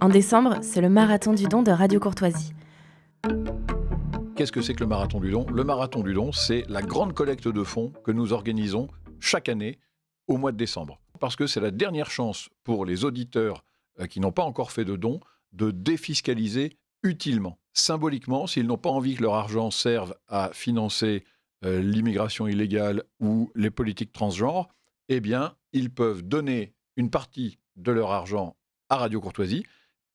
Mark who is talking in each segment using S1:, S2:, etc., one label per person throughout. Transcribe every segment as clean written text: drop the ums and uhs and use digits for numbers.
S1: En décembre, c'est le Marathon du Don de Radio Courtoisie.
S2: Qu'est-ce que c'est que le Marathon du Don ? Le Marathon du Don, c'est la grande collecte de fonds que nous organisons chaque année au mois de décembre. Parce que c'est la dernière chance pour les auditeurs qui n'ont pas encore fait de dons de défiscaliser utilement, symboliquement, s'ils n'ont pas envie que leur argent serve à financer l'immigration illégale ou les politiques transgenres, eh bien, ils peuvent donner une partie de leur argent à Radio Courtoisie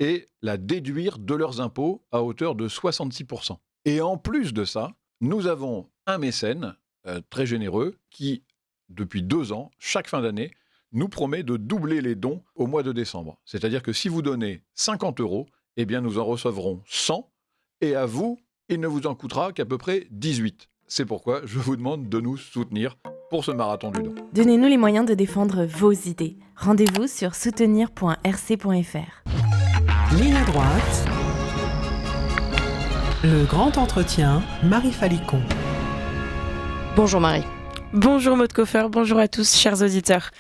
S2: et la déduire de leurs impôts à hauteur de 66%. Et en plus de ça, nous avons un mécène très généreux qui, depuis 2 ans, chaque fin d'année, nous promet de doubler les dons au mois de décembre. C'est-à-dire que si vous donnez 50 €, eh bien nous en recevrons 100 et à vous, il ne vous en coûtera qu'à peu près 18. C'est pourquoi je vous demande de nous soutenir pour ce marathon du don.
S1: Donnez-nous les moyens de défendre vos idées. Rendez-vous sur soutenir.rc.fr.
S3: Ligne à droite. Le grand entretien, Marie Falicon.
S4: Bonjour Marie.
S5: Bonjour Maud Coffer, bonjour à tous chers auditeurs.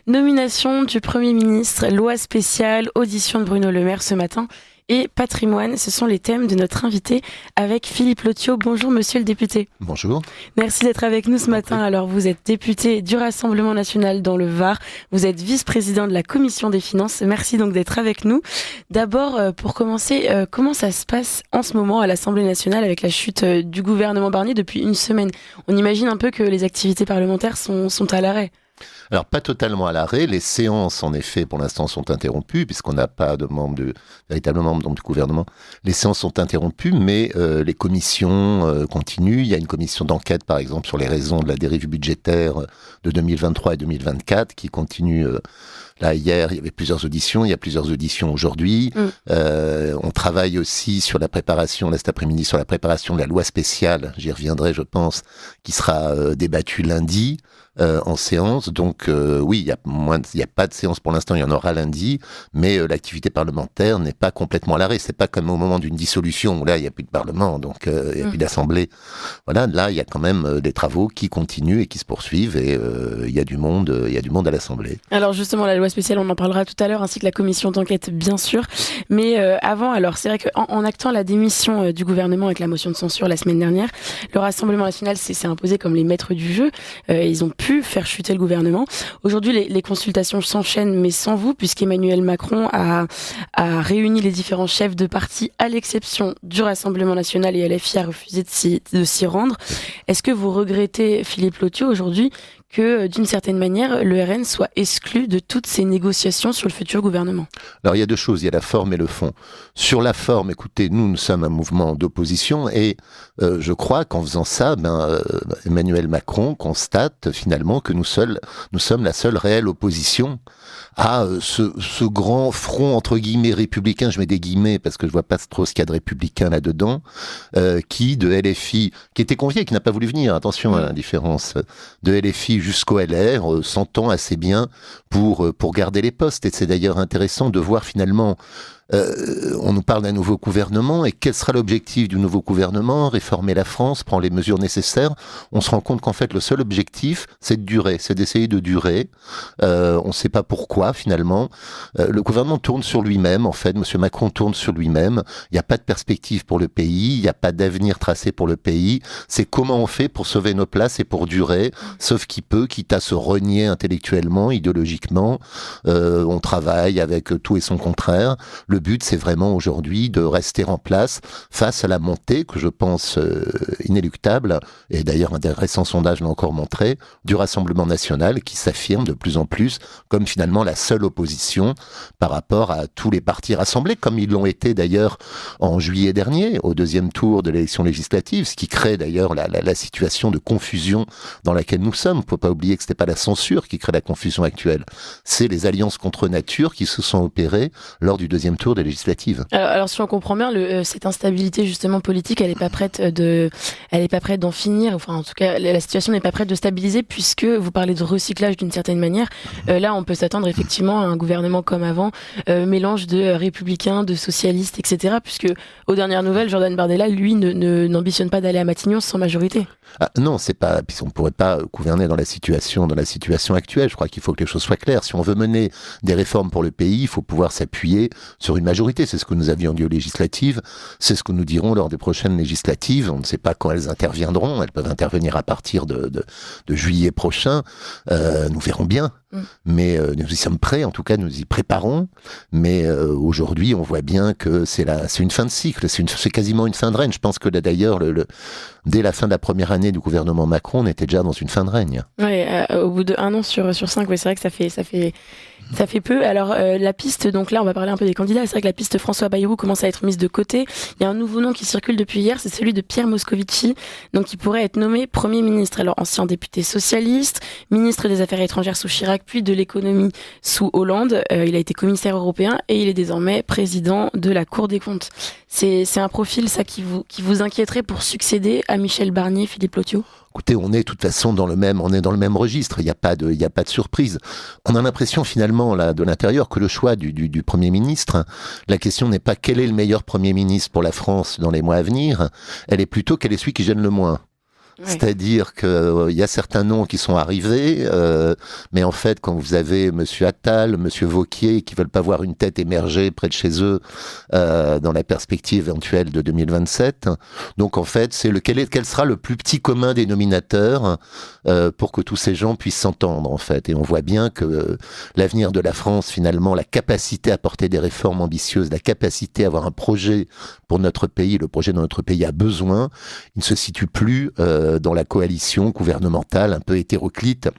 S5: Nomination du Premier ministre, loi spéciale, audition de Bruno Le Maire ce matin et patrimoine, ce sont les thèmes de notre invité avec Philippe Lothiau. Bonjour monsieur le député.
S6: Bonjour.
S5: Merci d'être avec nous ce matin. Alors vous êtes député du Rassemblement national dans le Var, vous êtes vice-président de la Commission des finances. Merci donc d'être avec nous. D'abord, pour commencer, comment ça se passe en ce moment à l'Assemblée nationale avec la chute du gouvernement Barnier depuis une semaine ? On imagine un peu que les activités parlementaires sont à l'arrêt.
S6: Alors, pas totalement à l'arrêt. Les séances, en effet, pour l'instant, sont interrompues, puisqu'on n'a pas de véritable membre du gouvernement. Les séances sont interrompues, mais les commissions continuent. Il y a une commission d'enquête, par exemple, sur les raisons de la dérive budgétaire de 2023 et 2024, qui continue. Là, hier, il y avait plusieurs auditions. Il y a plusieurs auditions aujourd'hui. On travaille aussi sur la préparation, là, cet après-midi, sur la préparation de la loi spéciale. J'y reviendrai, je pense, qui sera débattue lundi. En séance, donc oui, il y a pas de séance pour l'instant, il y en aura lundi, mais l'activité parlementaire n'est pas complètement à l'arrêt. C'est pas comme au moment d'une dissolution où là il n'y a plus de parlement, donc il n'y a plus d'assemblée. Voilà, là il y a quand même des travaux qui continuent et qui se poursuivent et il y a du monde à l'Assemblée.
S5: Alors justement, la loi spéciale, on en parlera tout à l'heure, ainsi que la commission d'enquête, bien sûr. Mais avant, alors c'est vrai qu'en actant la démission du gouvernement avec la motion de censure la semaine dernière, le Rassemblement national s'est imposé comme les maîtres du jeu. Ils ont pu faire chuter le gouvernement. Aujourd'hui, les consultations s'enchaînent, mais sans vous, puisqu'Emmanuel Macron a réuni les différents chefs de parti, à l'exception du Rassemblement national, et LFI a refusé de s'y rendre. Est-ce que vous regrettez, Philippe Lothiau, aujourd'hui, que, d'une certaine manière, le RN soit exclu de toutes ces négociations sur le futur gouvernement ?
S6: Alors, il y a deux choses, il y a la forme et le fond. Sur la forme, écoutez, nous sommes un mouvement d'opposition et je crois qu'en faisant ça, Emmanuel Macron constate finalement que nous sommes la seule réelle opposition à ce grand front, entre guillemets, républicain, je mets des guillemets parce que je vois pas trop ce qu'il y a de républicain là-dedans, de LFI, qui était convié, qui n'a pas voulu venir, attention à la différence, de LFI jusqu'au LR, s'entend assez bien pour garder les postes. Et c'est d'ailleurs intéressant de voir finalement, on nous parle d'un nouveau gouvernement, et quel sera l'objectif du nouveau gouvernement ? Réformer la France, prendre les mesures nécessaires. On se rend compte qu'en fait le seul objectif, c'est de durer, c'est d'essayer de durer. On ne sait pas pourquoi finalement. Le gouvernement tourne sur lui-même, en fait. Monsieur Macron tourne sur lui-même. Il n'y a pas de perspective pour le pays, il n'y a pas d'avenir tracé pour le pays. C'est comment on fait pour sauver nos places et pour durer, sauf qui peut, quitte à se renier intellectuellement, idéologiquement. On travaille avec tout et son contraire. Le but, c'est vraiment aujourd'hui de rester en place face à la montée, que je pense inéluctable, et d'ailleurs un des récents sondages l'a encore montré, du Rassemblement national qui s'affirme de plus en plus comme finalement la seule opposition par rapport à tous les partis rassemblés, comme ils l'ont été d'ailleurs en juillet dernier, au deuxième tour de l'élection législative, ce qui crée d'ailleurs la situation de confusion dans laquelle nous sommes. Il ne faut pas oublier que ce n'est pas la censure qui crée la confusion actuelle, c'est les alliances contre nature qui se sont opérées lors du deuxième tour des législatives.
S5: Alors si on comprend bien, cette instabilité justement politique, elle est pas prête d'en finir. Enfin, en tout cas, la situation n'est pas prête de stabiliser, puisque vous parlez de recyclage d'une certaine manière. Là, on peut s'attendre effectivement à un gouvernement comme avant, mélange de républicains, de socialistes, etc. Puisque aux dernières nouvelles, Jordan Bardella, lui, n'ambitionne pas d'aller à Matignon sans majorité.
S6: Ah, non, c'est pas. Puis on pourrait pas gouverner dans la situation actuelle. Je crois qu'il faut que les choses soient claires. Si on veut mener des réformes pour le pays, il faut pouvoir s'appuyer sur sur une majorité. C'est ce que nous avions dit aux législatives, c'est ce que nous dirons lors des prochaines législatives. On ne sait pas quand elles interviendront, elles peuvent intervenir à partir de juillet prochain. Nous verrons bien. Mais nous y sommes prêts, en tout cas nous y préparons, mais aujourd'hui on voit bien que c'est une fin de cycle, c'est quasiment une fin de règne. Je pense que là, d'ailleurs dès la fin de la première année du gouvernement Macron, on était déjà dans une fin de règne.
S5: Oui, au bout de 1 an sur 5, ouais, c'est vrai que ça fait peu. Alors la piste, donc là on va parler un peu des candidats, c'est vrai que la piste François Bayrou commence à être mise de côté. Il y a un nouveau nom qui circule depuis hier, c'est celui de Pierre Moscovici, donc qui pourrait être nommé Premier ministre. Alors ancien député socialiste, ministre des Affaires étrangères sous Chirac, puis de l'économie sous Hollande. Il a été commissaire européen et il est désormais président de la Cour des comptes. C'est un profil, ça, qui vous inquiéterait pour succéder à Michel Barnier, Philippe Lothiau ?
S6: Écoutez, on est de toute façon dans le même registre. Il n'y a pas de surprise. On a l'impression finalement là de l'intérieur que le choix du Premier ministre, la question n'est pas quel est le meilleur Premier ministre pour la France dans les mois à venir. Elle est plutôt quel est celui qui gêne le moins. Oui. C'est-à-dire que y a certains noms qui sont arrivés, mais en fait, quand vous avez Monsieur Attal, Monsieur Wauquiez, qui veulent pas voir une tête émerger près de chez eux dans la perspective éventuelle de 2027, donc en fait, c'est quel sera le plus petit commun dénominateur pour que tous ces gens puissent s'entendre, en fait. Et on voit bien que l'avenir de la France, finalement, la capacité à porter des réformes ambitieuses, la capacité à avoir un projet pour notre pays, le projet dont notre pays a besoin, il ne se situe plus dans la coalition gouvernementale un peu hétéroclite.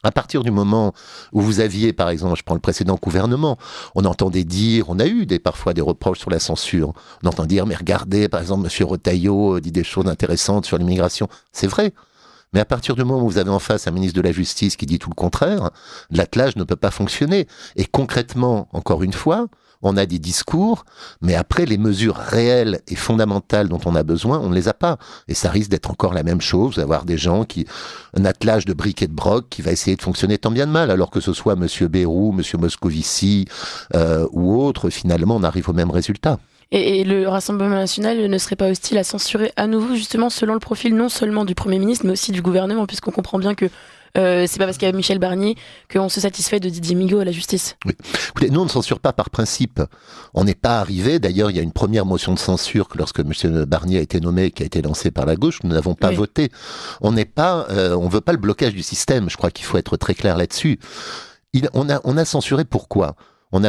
S6: À partir du moment où vous aviez, par exemple, je prends le précédent gouvernement, on entendait dire, on a eu parfois des reproches sur la censure, on entend dire, mais regardez, par exemple, M. Retailleau dit des choses intéressantes sur l'immigration. C'est vrai. Mais à partir du moment où vous avez en face un ministre de la Justice qui dit tout le contraire, l'attelage ne peut pas fonctionner. Et concrètement, encore une fois, on a des discours, mais après, les mesures réelles et fondamentales dont on a besoin, on ne les a pas. Et ça risque d'être encore la même chose, d'avoir des gens un attelage de briques et de broc qui va essayer de fonctionner tant bien de mal, alors que ce soit M. Bayrou, M. Moscovici ou autre, finalement, on arrive au même résultat.
S5: Et le Rassemblement national ne serait pas hostile à censurer à nouveau, justement, selon le profil non seulement du Premier ministre, mais aussi du gouvernement, puisqu'on comprend bien que c'est pas parce qu'il y a Michel Barnier qu'on se satisfait de Didier Migaud à la justice.
S6: Oui. Écoutez, nous on ne censure pas par principe. On n'est pas arrivé, d'ailleurs il y a une première motion de censure que lorsque Michel Barnier a été nommé, qui a été lancée par la gauche, nous n'avons pas voté. On n'est pas, on veut pas le blocage du système, je crois qu'il faut être très clair là-dessus. On a censuré pourquoi ? On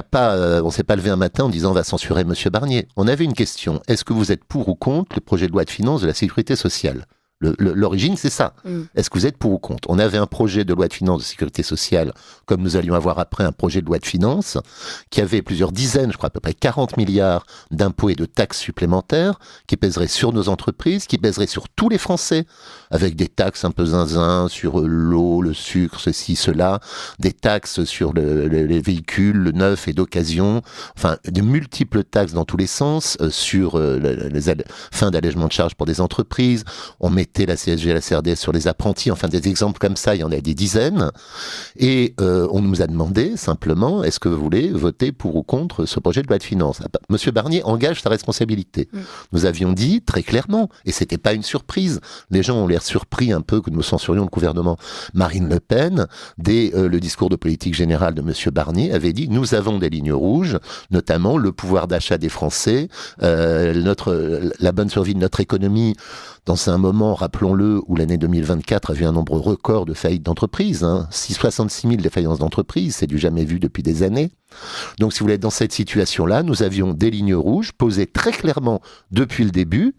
S6: s'est pas levé un matin en disant on va censurer Monsieur Barnier. On avait une question, est-ce que vous êtes pour ou contre le projet de loi de finances de la sécurité sociale ? L'origine, c'est ça. Est-ce que vous êtes pour ou contre ? On avait un projet de loi de finances de sécurité sociale, comme nous allions avoir après un projet de loi de finances, qui avait plusieurs dizaines, je crois à peu près 40 milliards d'impôts et de taxes supplémentaires, qui pèseraient sur nos entreprises, qui pèseraient sur tous les Français, avec des taxes un peu zinzin sur l'eau, le sucre, ceci, cela, des taxes sur les véhicules, le neuf et d'occasion, enfin, de multiples taxes dans tous les sens, sur les fins d'allègement de charges pour des entreprises. On mettait la CSG et la CRDS sur les apprentis, enfin des exemples comme ça, il y en a des dizaines. Et on nous a demandé simplement, est-ce que vous voulez voter pour ou contre ce projet de loi de finances ? Monsieur Barnier engage sa responsabilité. Nous avions dit très clairement, et c'était pas une surprise, les gens ont l'air surpris un peu que nous censurions le gouvernement. Marine Le Pen, dès le discours de politique générale de Monsieur Barnier, avait dit, nous avons des lignes rouges, notamment le pouvoir d'achat des Français, la bonne survie de notre économie, dans un moment, rappelons-le, où l'année 2024 a vu un nombre record de faillites d'entreprises, 66 000 défaillances d'entreprises, c'est du jamais vu depuis des années. Donc si vous voulez, dans cette situation-là, nous avions des lignes rouges posées très clairement depuis le début.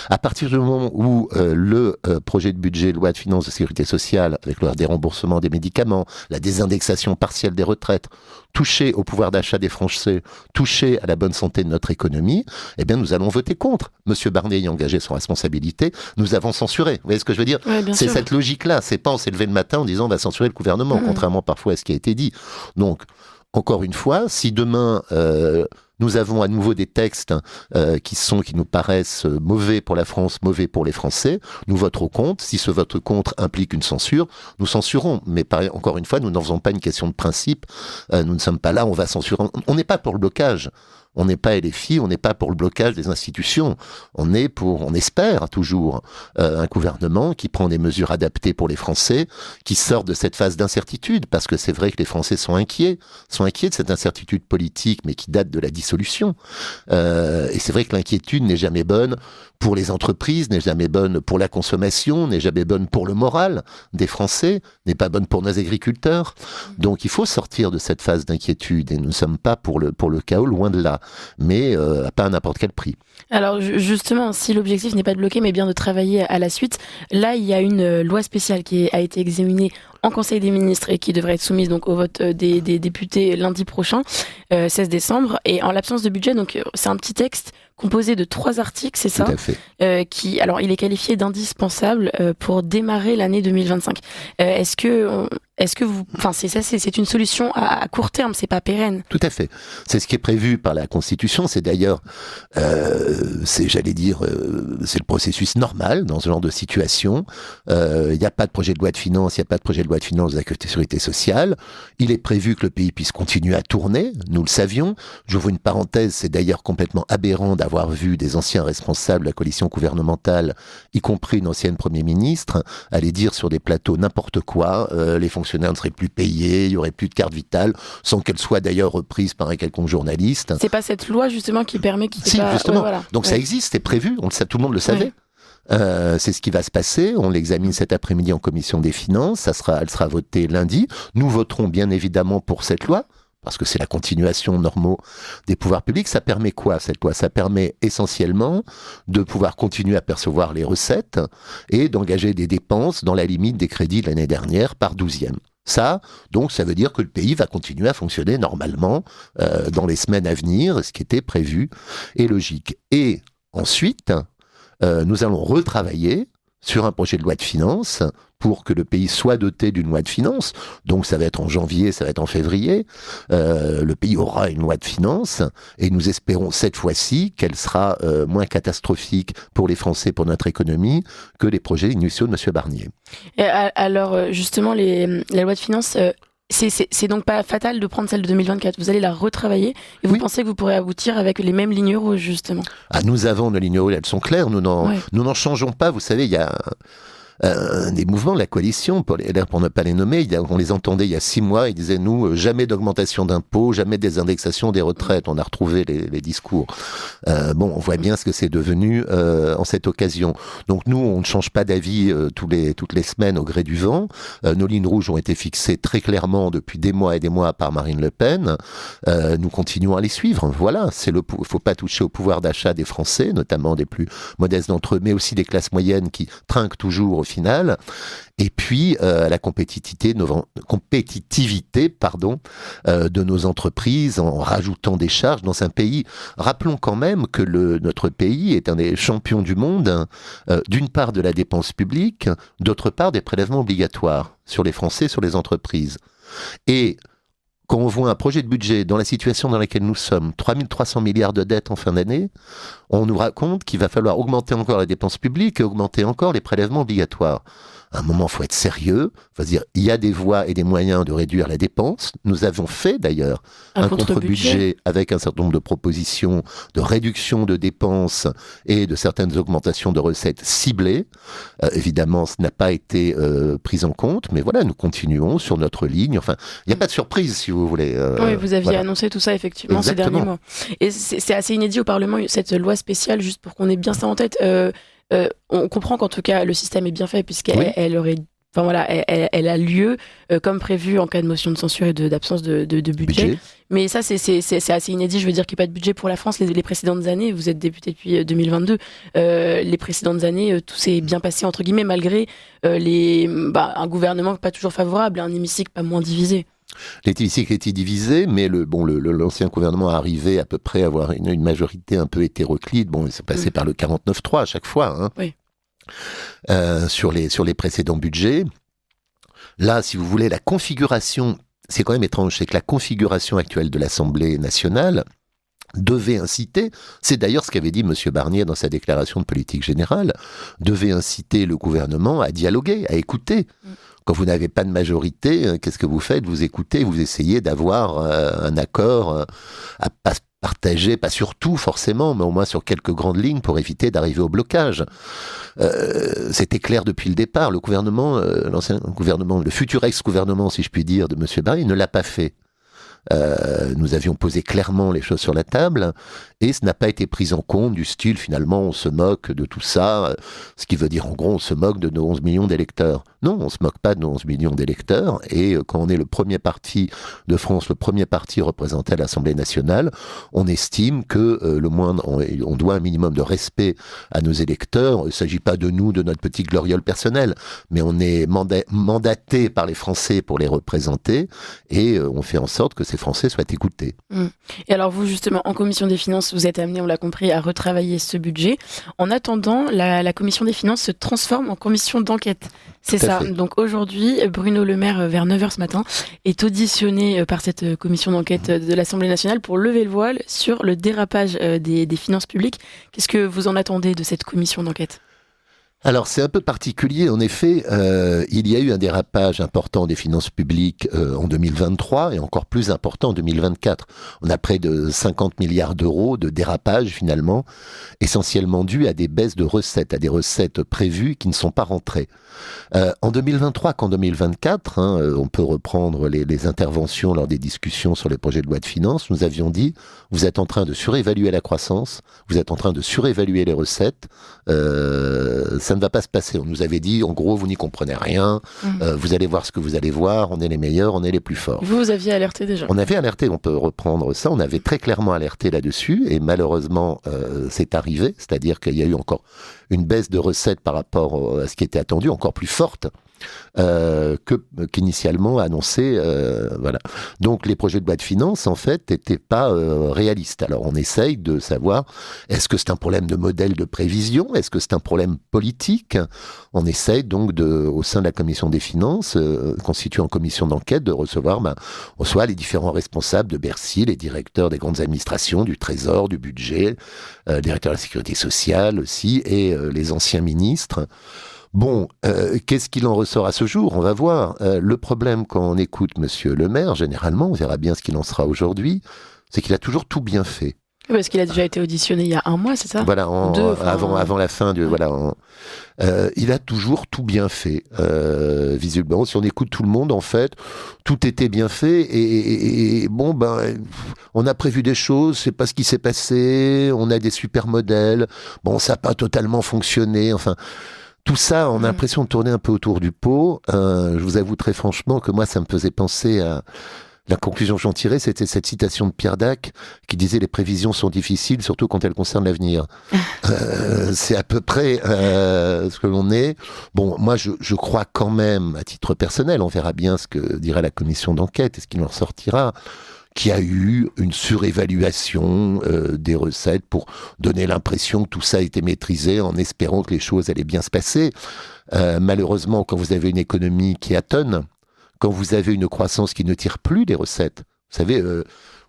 S6: À partir du moment où le projet de budget, loi de finances de sécurité sociale, avec le déremboursement des médicaments, la désindexation partielle des retraites, touché au pouvoir d'achat des Français, touché à la bonne santé de notre économie, eh bien nous allons voter contre. Monsieur Barnier y a engagé son responsabilité, nous avons censuré. Vous voyez ce que je veux dire ? C'est cette logique-là. C'est pas on s'est levé le matin en disant on va censurer le gouvernement, contrairement parfois à ce qui a été dit. Donc, encore une fois, si demain nous avons à nouveau des textes qui nous paraissent mauvais pour la France, mauvais pour les Français, nous voterons contre. Si ce vote contre implique une censure, nous censurons. Mais encore une fois, nous n'en faisons pas une question de principe. Nous ne sommes pas là, on va censurer. On n'est pas pour le blocage. On n'est pas LFI, on n'est pas pour le blocage des institutions. On espère toujours un gouvernement qui prend des mesures adaptées pour les Français, qui sort de cette phase d'incertitude, parce que c'est vrai que les Français sont inquiets de cette incertitude politique, mais qui date de la dissolution. Et c'est vrai que l'inquiétude n'est jamais bonne pour les entreprises, n'est jamais bonne pour la consommation, n'est jamais bonne pour le moral des Français, n'est pas bonne pour nos agriculteurs. Donc il faut sortir de cette phase d'inquiétude et nous ne sommes pas pour le chaos, loin de là, mais pas à n'importe quel prix.
S5: Alors justement, si l'objectif n'est pas de bloquer mais bien de travailler à la suite, là il y a une loi spéciale qui a été examinée en Conseil des ministres et qui devrait être soumise donc au vote des députés lundi prochain, 16 décembre. Et en l'absence de budget, donc c'est un petit texte composé de 3 articles, c'est ça ?
S6: Tout à fait.
S5: Alors il est qualifié d'indispensable pour démarrer l'année 2025. Est-ce que vous, enfin c'est une solution à court terme, c'est pas pérenne.
S6: Tout à fait. C'est ce qui est prévu par la Constitution. C'est d'ailleurs, c'est le processus normal dans ce genre de situation. Il n'y a pas de projet de loi de finances, il n'y a pas de projet de loi de finances de la sécurité sociale. Il est prévu que le pays puisse continuer à tourner. Nous le savions. J'ouvre une parenthèse. C'est d'ailleurs complètement aberrant d'avoir vu des anciens responsables de la coalition gouvernementale, y compris une ancienne Premier ministre, aller dire sur des plateaux n'importe quoi. Les fonctionnaires ne seraient plus payés, il n'y aurait plus de carte vitale, sans qu'elle soit d'ailleurs reprise par un quelconque journaliste.
S5: C'est pas cette loi justement qui permet qu'il
S6: Si, justement. Ouais, voilà. Donc ça existe, c'est prévu, on le sait, tout le monde le savait. Ouais. C'est ce qui va se passer. On l'examine cet après-midi en commission des finances. Elle sera votée lundi. Nous voterons bien évidemment pour cette loi, parce que c'est la continuation normale des pouvoirs publics. Ça permet quoi, cette loi ? Ça permet essentiellement de pouvoir continuer à percevoir les recettes et d'engager des dépenses dans la limite des crédits de l'année dernière par 12e. Ça veut dire que le pays va continuer à fonctionner normalement dans les semaines à venir, ce qui était prévu et logique. Et ensuite, nous allons retravailler sur un projet de loi de finances pour que le pays soit doté d'une loi de finances. Donc ça va être en janvier, ça va être en février. Le pays aura une loi de finances et nous espérons cette fois-ci qu'elle sera moins catastrophique pour les Français, pour notre économie, que les projets initiaux de M. Barnier.
S5: Et alors justement, la loi de finances... C'est donc pas fatal de prendre celle de 2024. Vous allez la retravailler et vous pensez que vous pourrez aboutir avec les mêmes lignes rouges, justement ?
S6: Nous avons nos lignes rouges, elles sont claires. Nous n'en changeons pas. Vous savez, il y a des mouvements de la coalition, pour ne pas les nommer, on les entendait il y a 6 mois, ils disaient jamais d'augmentation d'impôts, jamais des indexations des retraites. On a retrouvé les discours. On voit bien ce que c'est devenu en cette occasion. Donc nous, on ne change pas d'avis toutes les semaines au gré du vent. Nos lignes rouges ont été fixées très clairement depuis des mois et des mois par Marine Le Pen. Nous continuons à les suivre. Voilà, faut pas toucher au pouvoir d'achat des Français, notamment des plus modestes d'entre eux, mais aussi des classes moyennes qui trinquent toujours au final, et puis la compétitivité de nos entreprises en rajoutant des charges dans un pays. Rappelons quand même que notre pays est un des champions du monde, d'une part de la dépense publique, d'autre part des prélèvements obligatoires sur les Français, sur les entreprises. Et quand on voit un projet de budget dans la situation dans laquelle nous sommes, 3 300 milliards de dettes en fin d'année, on nous raconte qu'il va falloir augmenter encore les dépenses publiques et augmenter encore les prélèvements obligatoires. À un moment, il faut être sérieux. Il faut se dire, il y a des voies et des moyens de réduire la dépense. Nous avons fait d'ailleurs un contre-budget avec un certain nombre de propositions de réduction de dépenses et de certaines augmentations de recettes ciblées. Évidemment, ce n'a pas été pris en compte, mais voilà, nous continuons sur notre ligne. Enfin, il n'y a pas de surprise, si vous voulez.
S5: Oui, vous aviez annoncé tout ça, effectivement, ces derniers mois. Et c'est assez inédit au Parlement, cette loi spéciale, juste pour qu'on ait bien ça en tête. On comprend qu'en tout cas le système est bien fait puisqu'elle elle a lieu comme prévu en cas de motion de censure et d'absence de budget. Mais ça c'est assez inédit. Je veux dire qu'il n'y a pas de budget pour la France les précédentes années. Vous êtes député depuis 2022. Les précédentes années, tout s'est bien passé entre guillemets malgré un gouvernement pas toujours favorable, un hémicycle pas moins divisé.
S6: L'hémicycle était divisé, mais l'ancien gouvernement arrivait à peu près à avoir une majorité un peu hétéroclite. Il s'est passé par le 49-3 à chaque fois, sur les précédents budgets. Là, si vous voulez, la configuration, c'est quand même étrange, c'est que la configuration actuelle de l'Assemblée nationale devait inciter, c'est d'ailleurs ce qu'avait dit M. Barnier dans sa déclaration de politique générale, devait inciter le gouvernement à dialoguer, à écouter. Quand vous n'avez pas de majorité, qu'est-ce que vous faites ? Vous écoutez, vous essayez d'avoir un accord à partager, pas sur tout forcément, mais au moins sur quelques grandes lignes pour éviter d'arriver au blocage. C'était clair depuis le départ. Le gouvernement, l'ancien gouvernement, le futur ex-gouvernement, si je puis dire, de M. Barnier, ne l'a pas fait. Nous avions posé clairement les choses sur la table et ce n'a pas été pris en compte du style finalement on se moque de tout ça, ce qui veut dire en gros on se moque de nos 11 millions d'électeurs. Non, on se moque pas de nos 11 millions d'électeurs et quand on est le premier parti de France, le premier parti représenté à l'Assemblée nationale, on estime que on doit un minimum de respect à nos électeurs. Il ne s'agit pas de nous, de notre petite gloriole personnelle, mais on est mandaté par les Français pour les représenter et on fait en sorte que ces Français soient écoutés.
S5: Et alors vous justement, en commission des finances, vous êtes amené, on l'a compris, à retravailler ce budget. En attendant, la commission des finances se transforme en commission d'enquête. C'est ça. Donc aujourd'hui, Bruno Le Maire, vers 9h ce matin, est auditionné par cette commission d'enquête de l'Assemblée nationale pour lever le voile sur le dérapage des finances publiques. Qu'est-ce que vous en attendez de cette commission d'enquête ?
S6: Alors c'est un peu particulier, en effet, il y a eu un dérapage important des finances publiques en 2023 et encore plus important en 2024. On a près de 50 milliards d'euros de dérapage finalement, essentiellement dû à des baisses de recettes, à des recettes prévues qui ne sont pas rentrées. En 2023 qu'en 2024, on peut reprendre les interventions lors des discussions sur les projets de loi de finances, nous avions dit, vous êtes en train de surévaluer la croissance, vous êtes en train de surévaluer les recettes, ça ne va pas se passer. On nous avait dit, en gros, vous n'y comprenez rien, vous allez voir ce que vous allez voir, on est les meilleurs, on est les plus forts.
S5: Vous aviez alerté déjà.
S6: On avait alerté, on peut reprendre ça, on avait très clairement alerté là-dessus, et malheureusement, c'est arrivé, c'est-à-dire qu'il y a eu encore une baisse de recettes par rapport à ce qui était attendu, encore plus forte qu'initialement annoncé. Voilà. Donc les projets de loi de finances, en fait, n'étaient pas réalistes. Alors on essaye de savoir, est-ce que c'est un problème de modèle de prévision ? Est-ce que c'est un problème politique ? On essaye donc, au sein de la commission des finances, constituée en commission d'enquête, de recevoir soit les différents responsables de Bercy, les directeurs des grandes administrations, du Trésor, du budget, directeur de la sécurité sociale aussi, et les anciens ministres. Bon, qu'est-ce qu'il en ressort à ce jour ? On va voir. Le problème quand on écoute Monsieur Le Maire, généralement, on verra bien ce qu'il en sera aujourd'hui, c'est qu'il a toujours tout bien fait.
S5: Oui, parce qu'il a déjà été auditionné il y a 1 mois, c'est ça ?
S6: Voilà, avant la fin du... il a toujours tout bien fait. Visiblement, si on écoute tout le monde, en fait, tout était bien fait et on a prévu des choses, c'est pas ce qui s'est passé, on a des super modèles, bon, ça n'a pas totalement fonctionné, enfin... Tout ça, on a l'impression de tourner un peu autour du pot. Je vous avoue très franchement que moi, ça me faisait penser à... La conclusion que j'en tirais, c'était cette citation de Pierre Dac qui disait « Les prévisions sont difficiles, surtout quand elles concernent l'avenir ». C'est à peu près ce que l'on est. Bon, moi, je crois quand même, à titre personnel, on verra bien ce que dira la commission d'enquête et ce qu'il en ressortira, qu'il y a eu une surévaluation des recettes pour donner l'impression que tout ça était maîtrisé en espérant que les choses allaient bien se passer. Malheureusement, quand vous avez une économie qui atone, quand vous avez une croissance qui ne tire plus des recettes, vous savez,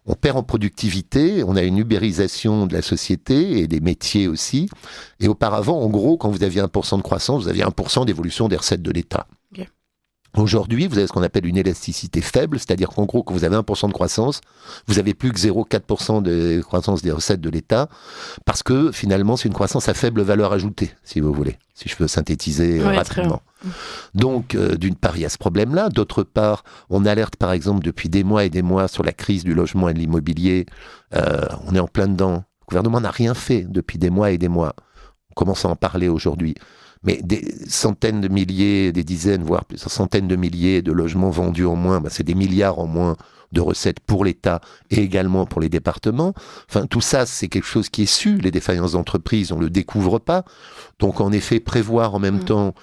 S6: on perd en productivité, on a une ubérisation de la société et des métiers aussi. Et auparavant, en gros, quand vous aviez 1% de croissance, vous aviez 1% d'évolution des recettes de l'État.
S5: Okay.
S6: Aujourd'hui, vous avez ce qu'on appelle une élasticité faible, c'est-à-dire qu'en gros, quand vous avez 1% de croissance, vous avez plus que 0,4% de croissance des recettes de l'État, parce que finalement, c'est une croissance à faible valeur ajoutée, si vous voulez, si je peux synthétiser rapidement. Donc, d'une part, il y a ce problème-là. D'autre part, on alerte par exemple depuis des mois et des mois sur la crise du logement et de l'immobilier. On est en plein dedans. Le gouvernement n'a rien fait depuis des mois et des mois. On commence à en parler aujourd'hui. Mais des centaines de milliers, des dizaines, voire plusieurs centaines de milliers de logements vendus en moins, c'est des milliards en moins de recettes pour l'État et également pour les départements. Enfin, tout ça, c'est quelque chose qui est su. Les défaillances d'entreprises, on ne le découvre pas. Donc, en effet, prévoir en même temps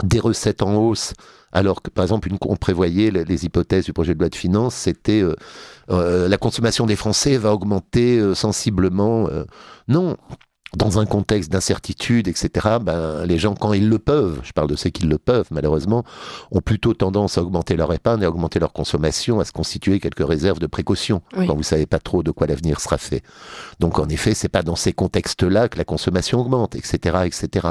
S6: des recettes en hausse, alors que, par exemple, on prévoyait les hypothèses du projet de loi de finances, c'était la consommation des Français va augmenter sensiblement. Non. Dans un contexte d'incertitude, etc., les gens, quand ils le peuvent, je parle de ceux qui le peuvent, malheureusement, ont plutôt tendance à augmenter leur épargne, à augmenter leur consommation, à se constituer quelques réserves de précaution, quand vous savez pas trop de quoi l'avenir sera fait. Donc, en effet, c'est pas dans ces contextes-là que la consommation augmente, etc., etc.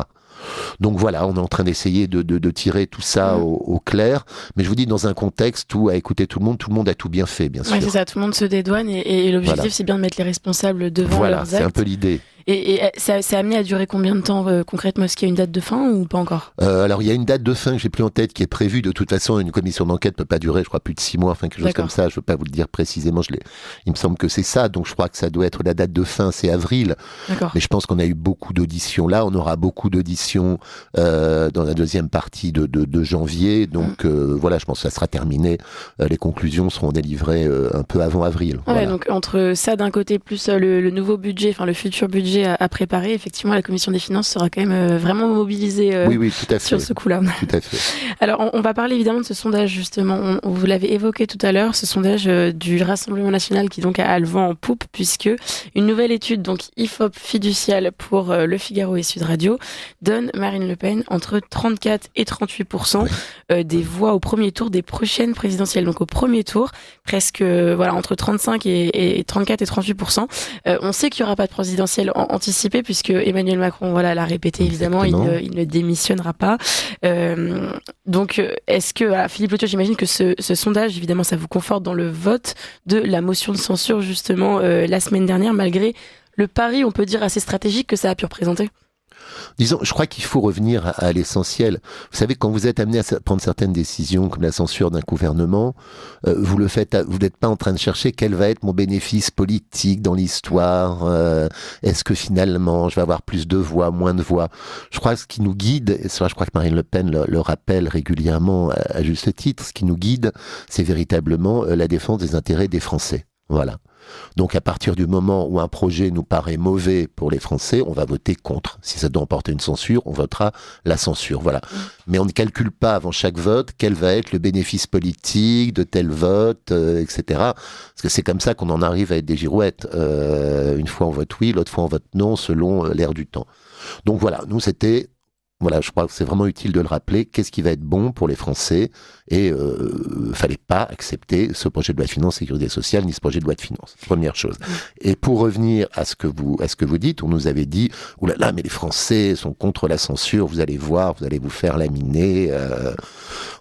S6: Donc voilà, on est en train d'essayer de tirer tout ça au clair. Mais je vous dis, dans un contexte où, à écouter tout le monde a tout bien fait, bien sûr.
S5: Ouais, c'est ça, tout le monde se dédouane et l'objectif,
S6: Voilà.
S5: c'est bien de mettre les responsables devant leurs actes.
S6: Voilà, c'est un peu l'idée.
S5: Et c'est amené à durer combien de temps concrètement? Est-ce qu'il y a une date de fin ou pas encore?
S6: Alors il y a une date de fin que j'ai plus en tête qui est prévue. De toute façon, une commission d'enquête peut pas durer, je crois, plus de 6 mois, enfin quelque chose
S5: D'accord.
S6: comme ça. Je veux pas vous le dire précisément. Il me semble que c'est ça. Donc je crois que ça doit être la date de fin, c'est avril.
S5: D'accord.
S6: Mais je pense qu'on a eu beaucoup d'auditions là. On aura beaucoup d'auditions dans la deuxième partie de janvier. Donc voilà, je pense que ça sera terminé. Les conclusions seront délivrées un peu avant avril.
S5: Ah ouais,
S6: Voilà.
S5: donc entre ça d'un côté plus le nouveau budget, enfin le futur budget à préparer, effectivement la commission des finances sera quand même vraiment mobilisée
S6: Oui, tout à fait.
S5: sur ce coup-là.
S6: Tout à fait.
S5: Alors on va parler évidemment de ce sondage justement. Vous l'avez évoqué tout à l'heure, ce sondage du Rassemblement national qui donc a le vent en poupe puisque une nouvelle étude donc IFOP fiduciale pour Le Figaro et Sud Radio donne Marine Le Pen entre 34 et 38% des voix au premier tour des prochaines présidentielles. Donc au premier tour, presque entre 35 et 34 et 38%. On sait qu'il n'y aura pas de présidentielle anticipée puisque Emmanuel Macron l'a répété évidemment, il ne démissionnera pas. Donc est-ce que Philippe Le Thiot, j'imagine que ce sondage évidemment ça vous conforte dans le vote de la motion de censure justement la semaine dernière malgré le pari on peut dire assez stratégique que ça a pu représenter?
S6: Disons, je crois qu'il faut revenir à l'essentiel. Vous savez, quand vous êtes amené à prendre certaines décisions, comme la censure d'un gouvernement, vous le faites, vous n'êtes pas en train de chercher quel va être mon bénéfice politique dans l'histoire. Est-ce que finalement, je vais avoir plus de voix, moins de voix? Je crois que ce qui nous guide, et ça, je crois que Marine Le Pen le rappelle régulièrement à juste titre, ce qui nous guide, c'est véritablement la défense des intérêts des Français. Voilà. Donc à partir du moment où un projet nous paraît mauvais pour les Français, on va voter contre. Si ça doit emporter une censure, on votera la censure. Voilà. Mais on ne calcule pas avant chaque vote quel va être le bénéfice politique de tel vote, etc. Parce que c'est comme ça qu'on en arrive à être des girouettes. Une fois on vote oui, l'autre fois on vote non, selon l'air du temps. Donc voilà, nous c'était... Voilà, je crois que c'est vraiment utile de le rappeler. Qu'est-ce qui va être bon pour les Français? Et fallait pas accepter ce projet de loi de finances sécurité sociale ni ce projet de loi de finances. Première chose. Et pour revenir à ce que vous dites, on nous avait dit oulala, mais les Français sont contre la censure. Vous allez voir, vous allez vous faire laminer,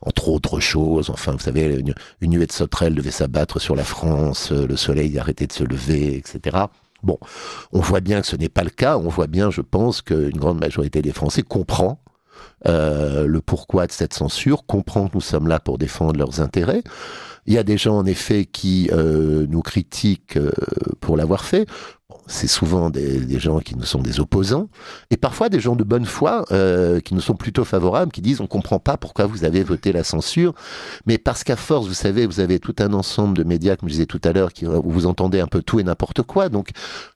S6: entre autres choses. Enfin, vous savez, une nuée de sauterelles devait s'abattre sur la France, le soleil arrêtait de se lever, etc. Bon, on voit bien que ce n'est pas le cas. On voit bien, je pense, qu'une grande majorité des Français comprend le pourquoi de cette censure, comprend que nous sommes là pour défendre leurs intérêts. Il y a des gens, en effet, qui nous critiquent pour l'avoir fait. Bon, c'est souvent des gens qui nous sont des opposants, et parfois des gens de bonne foi qui nous sont plutôt favorables, qui disent on comprend pas pourquoi vous avez voté la censure, mais parce qu'à force, vous savez, vous avez tout un ensemble de médias, comme je disais tout à l'heure, où vous entendez un peu tout et n'importe quoi, donc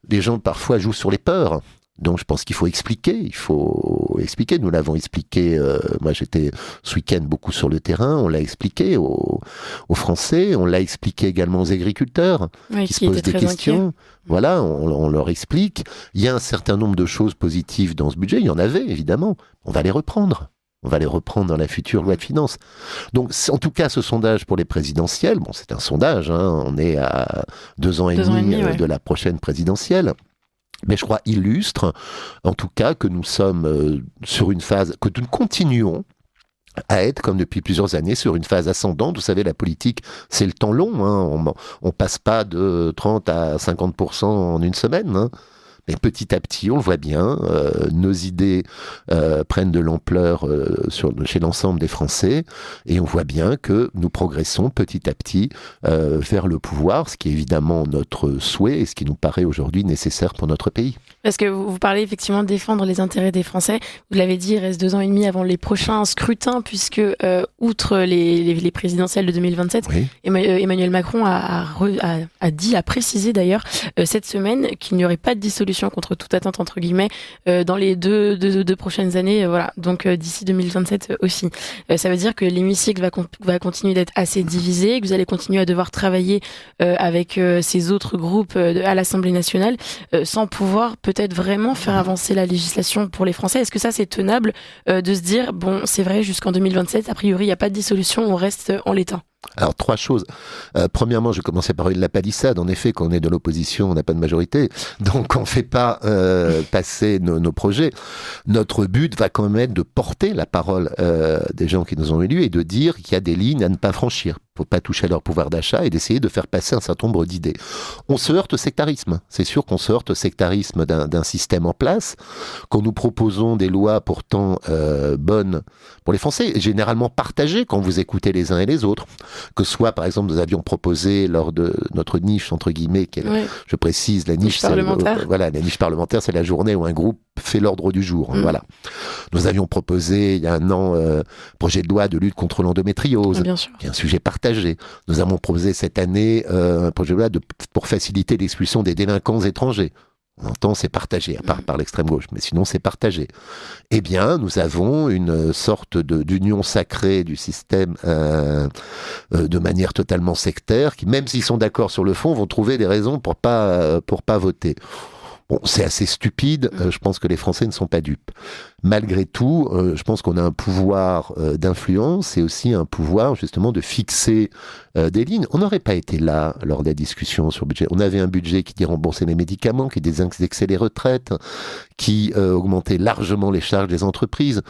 S6: les gens parfois jouent sur les peurs. Donc je pense qu'il faut expliquer, nous l'avons expliqué, moi j'étais ce week-end beaucoup sur le terrain, on l'a expliqué aux Français, on l'a expliqué également aux agriculteurs qui se posent des questions, voilà, on leur explique, il y a un certain nombre de choses positives dans ce budget, il y en avait évidemment, on va les reprendre dans la future loi de finances. Donc, en tout cas, ce sondage pour les présidentielles, bon, c'est un sondage, on est à 2 ans et demi de la prochaine présidentielle. Mais je crois illustre, en tout cas, que nous sommes sur une phase, que nous continuons à être, comme depuis plusieurs années, sur une phase ascendante. Vous savez, la politique, c'est le temps long. On passe pas de 30 à 50% en une semaine. Mais petit à petit, on le voit bien, nos idées prennent de l'ampleur chez l'ensemble des Français, et on voit bien que nous progressons petit à petit vers le pouvoir, ce qui est évidemment notre souhait et ce qui nous paraît aujourd'hui nécessaire pour notre pays.
S5: Parce que vous parlez effectivement de défendre les intérêts des Français. Vous l'avez dit, il reste 2 ans et demi avant les prochains scrutins, puisque outre les présidentielles de 2027, oui. Emmanuel Macron a précisé d'ailleurs cette semaine qu'il n'y aurait pas de dissolution contre toute attente entre guillemets dans les deux prochaines années, voilà. Donc d'ici 2027 aussi. Ça veut dire que l'hémicycle va continuer d'être assez divisé, que vous allez continuer à devoir travailler avec ces autres groupes à l'Assemblée nationale sans pouvoir peut-être vraiment faire avancer la législation pour les Français. Est-ce que ça c'est tenable de se dire bon, c'est vrai, jusqu'en 2027 a priori il n'y a pas de dissolution, on reste en l'état?
S6: Alors, 3 choses. Premièrement, je commençais par la palissade. En effet, quand on est de l'opposition, on n'a pas de majorité. Donc, on ne fait pas passer nos projets. Notre but va quand même être de porter la parole des gens qui nous ont élus et de dire qu'il y a des lignes à ne pas franchir. Il ne faut pas toucher à leur pouvoir d'achat et d'essayer de faire passer un certain nombre d'idées. On se heurte au sectarisme. C'est sûr qu'on se heurte au sectarisme d'un système en place, quand nous proposons des lois pourtant bonnes pour les Français, généralement partagées quand vous écoutez les uns et les autres. Que ce soit, par exemple, nous avions proposé lors de notre niche, entre guillemets, je précise, la niche
S5: parlementaire.
S6: La niche parlementaire, c'est la journée où un groupe fait l'ordre du jour. Voilà. Nous avions proposé, il y a un an, projet de loi de lutte contre l'endométriose,
S5: bien sûr,
S6: qui est un sujet partagé. Nous avons proposé cette année un projet de loi pour faciliter l'expulsion des délinquants étrangers. On entend, c'est partagé, à part par l'extrême gauche, mais sinon c'est partagé. Eh bien, nous avons une sorte d'union sacrée du système de manière totalement sectaire, qui, même s'ils sont d'accord sur le fond, vont trouver des raisons pour pas voter. Bon, c'est assez stupide, je pense que les Français ne sont pas dupes. Malgré tout, je pense qu'on a un pouvoir d'influence et aussi un pouvoir justement de fixer des lignes. On n'aurait pas été là lors de la discussion sur le budget. On avait un budget qui dit rembourser les médicaments, qui désindexait les retraites, qui augmentait largement les charges des entreprises.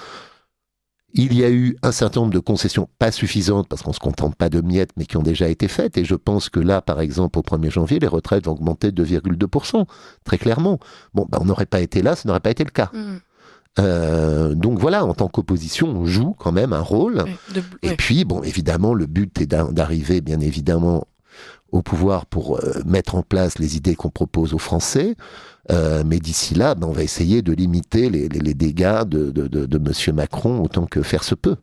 S6: Il y a eu un certain nombre de concessions, pas suffisantes, parce qu'on ne se contente pas de miettes, mais qui ont déjà été faites. Et je pense que là, par exemple, au 1er janvier, les retraites vont augmenter de 2,2%, très clairement. Bon, on n'aurait pas été là, ça n'aurait pas été le cas. Donc voilà, en tant qu'opposition, on joue quand même un rôle. Et puis, bon, évidemment, le but est d'arriver, bien évidemment, au pouvoir pour mettre en place les idées qu'on propose aux Français. Mais d'ici là, on va essayer de limiter les dégâts de Monsieur Macron autant que faire se peut.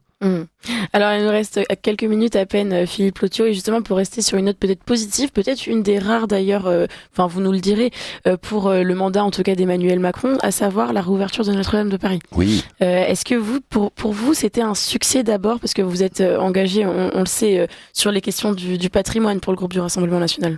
S5: Alors, il nous reste quelques minutes à peine, Philippe Lothiau, et justement pour rester sur une note peut-être positive, peut-être une des rares d'ailleurs, vous nous le direz, pour le mandat en tout cas d'Emmanuel Macron, à savoir la réouverture de Notre-Dame de Paris.
S6: Oui.
S5: Est-ce que pour vous, c'était un succès d'abord, parce que vous êtes engagé, on le sait, sur les questions du patrimoine pour le groupe du Rassemblement National?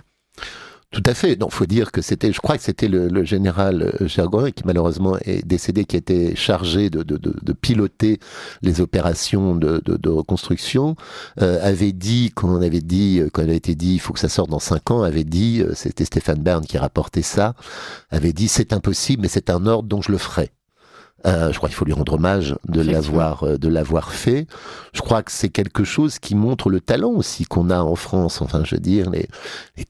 S6: Tout à fait. Donc, faut dire que je crois que c'était le général Gergoin, qui malheureusement est décédé, qui était chargé de piloter les opérations de reconstruction, avait dit, quand on avait été dit, il faut que ça sorte dans 5 ans, avait dit, c'était Stéphane Bern qui rapportait ça, avait dit, c'est impossible, mais c'est un ordre, donc je le ferai. Je crois qu'il faut lui rendre hommage de l'avoir fait. Je crois que c'est quelque chose qui montre le talent aussi qu'on a en France. Enfin, je veux dire, les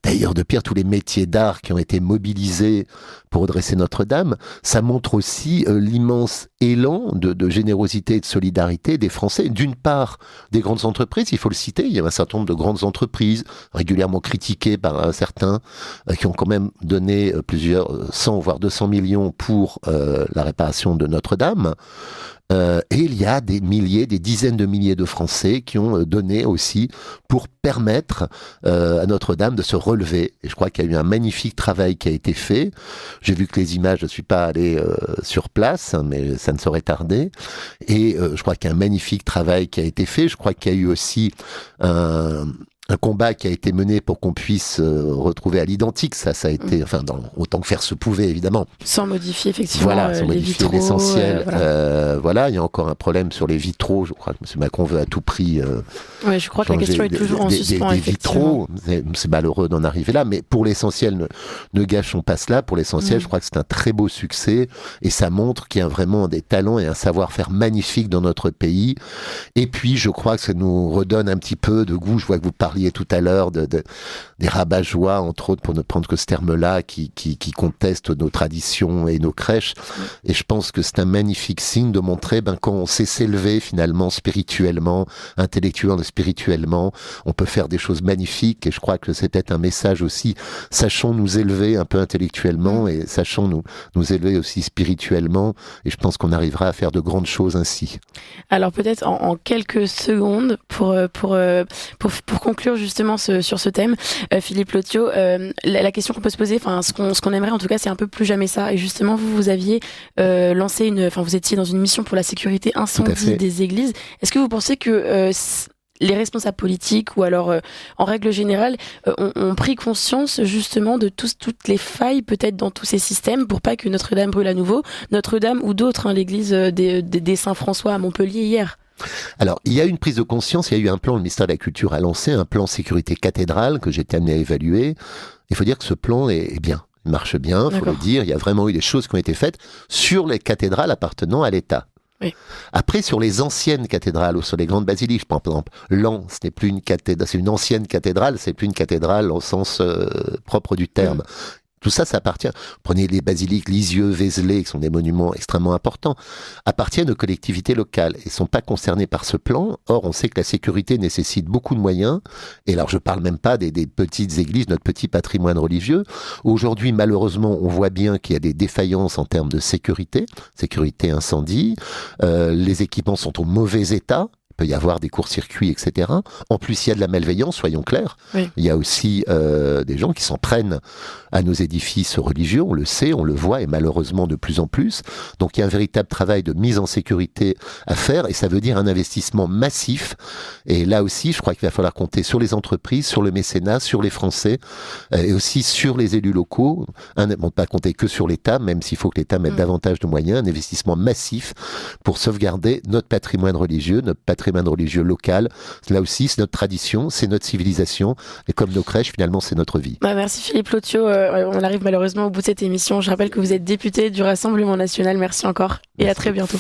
S6: tailleurs de pierre, tous les métiers d'art qui ont été mobilisés pour redresser Notre-Dame, ça montre aussi l'immense élan de générosité et de solidarité des Français. D'une part, des grandes entreprises, il faut le citer, il y a un certain nombre de grandes entreprises régulièrement critiquées par certains qui ont quand même donné plusieurs 100 voire 200 millions pour la réparation de Notre-Dame. Et il y a des dizaines de milliers de Français qui ont donné aussi pour permettre à Notre-Dame de se relever. Et je crois qu'il y a eu un magnifique travail qui a été fait. J'ai vu que les images, je ne suis pas allé sur place, mais ça ne saurait tarder. Et je crois qu'il y a un magnifique travail qui a été fait. Je crois qu'il y a eu aussi un combat qui a été mené pour qu'on puisse retrouver à l'identique. Ça a été, autant que faire se pouvait, évidemment.
S5: Sans modifier, effectivement,
S6: voilà, sans modifier l'essentiel.
S5: Voilà.
S6: Il y a encore un problème sur les vitraux. Je crois que M. Macron veut à tout prix
S5: oui, je crois que la question est toujours en suspens,
S6: des vitraux. C'est malheureux d'en arriver là, mais pour l'essentiel, ne gâchons pas cela. Pour l'essentiel, je crois que c'est un très beau succès et ça montre qu'il y a vraiment des talents et un savoir-faire magnifique dans notre pays. Et puis, je crois que ça nous redonne un petit peu de goût. Je vois que vous parliez tout à l'heure des rabat-joie, entre autres, pour ne prendre que ce terme-là, qui contestent nos traditions et nos crèches. Et je pense que c'est un magnifique signe de montrer quand on sait s'élever finalement spirituellement, intellectuellement, spirituellement, on peut faire des choses magnifiques. Et je crois que c'est peut-être un message aussi. Sachons nous élever un peu intellectuellement et sachons nous élever aussi spirituellement. Et je pense qu'on arrivera à faire de grandes choses ainsi.
S5: Alors peut-être en quelques secondes pour conclure justement sur ce thème, Philippe Lothiau, la question qu'on peut se poser, ce qu'on aimerait en tout cas, c'est un peu plus jamais ça. Et justement, vous aviez lancé vous étiez dans une mission pour la sécurité incendie des églises. Est-ce que vous pensez que les responsables politiques ou alors en règle générale ont pris conscience justement de toutes les failles peut-être dans tous ces systèmes pour pas que Notre-Dame brûle à nouveau, Notre-Dame ou d'autres, l'église des Saint-François à Montpellier hier?
S6: Alors, il y a une prise de conscience, il y a eu un plan, le ministère de la Culture a lancé un plan sécurité cathédrale que j'ai été amené à évaluer. Il faut dire que ce plan est bien, il marche bien, il faut le dire. Il y a vraiment eu des choses qui ont été faites sur les cathédrales appartenant à l'État.
S5: Oui.
S6: Après, sur les anciennes cathédrales ou sur les grandes basiliques, je prends par exemple Laon, ce n'est plus une cathédrale, c'est une ancienne cathédrale, c'est plus une cathédrale au sens propre du terme. Tout ça, ça appartient. Prenez les basiliques Lisieux, Vézelay, qui sont des monuments extrêmement importants, appartiennent aux collectivités locales et sont pas concernés par ce plan. Or, on sait que la sécurité nécessite beaucoup de moyens. Et alors, je parle même pas des petites églises, notre petit patrimoine religieux. Aujourd'hui, malheureusement, on voit bien qu'il y a des défaillances en termes de sécurité incendie. Les équipements sont au mauvais état. Il peut y avoir des courts-circuits, etc. En plus, il y a de la malveillance, soyons clairs.
S5: Oui.
S6: Il y a aussi des gens qui s'en prennent à nos édifices religieux, on le sait, on le voit, et malheureusement de plus en plus. Donc il y a un véritable travail de mise en sécurité à faire, et ça veut dire un investissement massif. Et là aussi, je crois qu'il va falloir compter sur les entreprises, sur le mécénat, sur les Français, et aussi sur les élus locaux. Bon, pas compter que sur l'État, même s'il faut que l'État mette davantage de moyens, un investissement massif pour sauvegarder notre patrimoine religieux local. Là aussi, c'est notre tradition, c'est notre civilisation, et comme nos crèches, finalement, c'est notre vie.
S5: Merci Philippe Lothiau. On arrive malheureusement au bout de cette émission. Je rappelle que vous êtes député du Rassemblement national. Merci encore et à très bientôt.